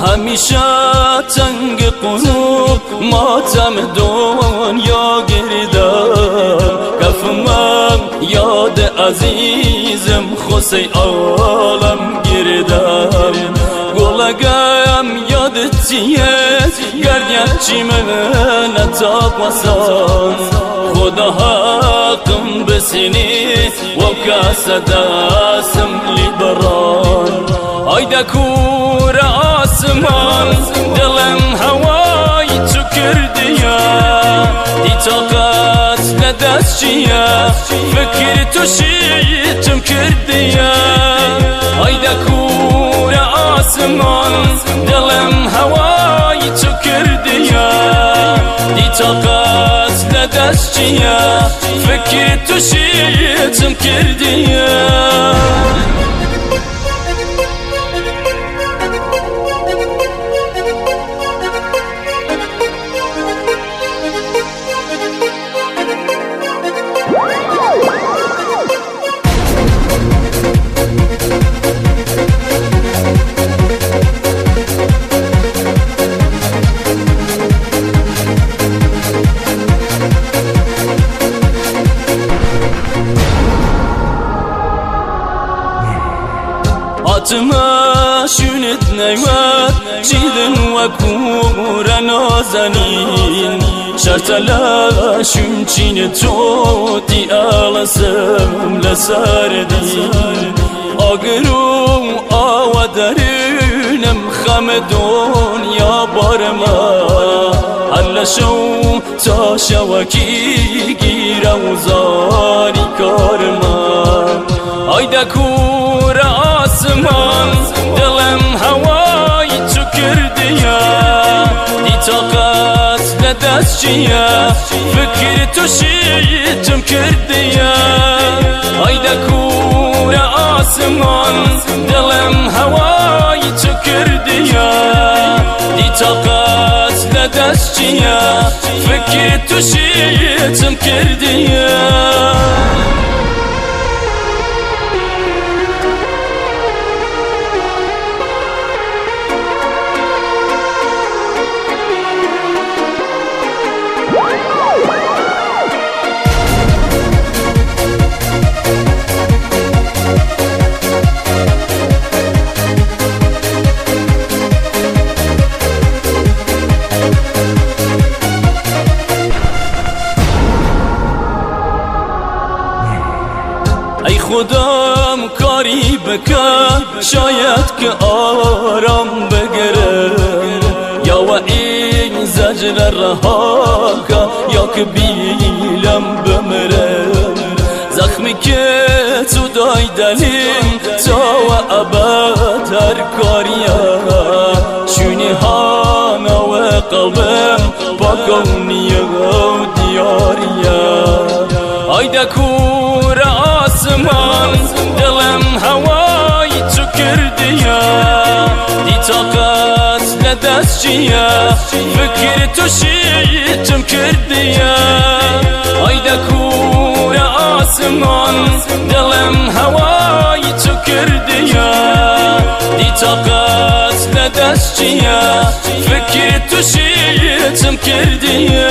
همیشه تنگ قلوب ماتم دنیا گردم کفمم یاد عزیزم خوسی عالم گردم گلگم یادتیه گرگرچی من نتاقوسان خدا حقم بسینی و کس دستم لیبران آیده کور آسمان دلم هوای تو کردیا دی طاقت ندست چیه فکر تو شیتم کردیا آیده کور آسمان دلم هوای تو کردیا دی طاقت ندست چیه فکر تو شیتم کردیا عتما شونت نيوات جيدن وكورا نازنين شرطلا شمچين توتي آلسم لساردين آگرو آودرينم خمدون يا بارما هل شو تا شوكي گير وزاري كارما آيدا كور آسمان دلم هوای تو کردیا دی طاقت ندست چیه فکر تو شیتم کردیا آیده کور آسمان دلم هوای تو کردیا دی طاقت ندست چیه فکر تو شیتم کردیا ای خودم کاری بکن شاید که آرام بگیرم یا و این زجر رها کن یا که بیلم بمرم زخمی که تو دایدنیم تا و ابد هر کاریم چونی هانا و قلبم پاکونیه و دیاریم آیده کور آسمان دلم هوای تو کردیا دی طاقت ندست چیه فکر تو شیتم کردیا آیده کور آسمان دلم هوای تو کردیا دی طاقت ندست چیه فکر تو شیتم کردیا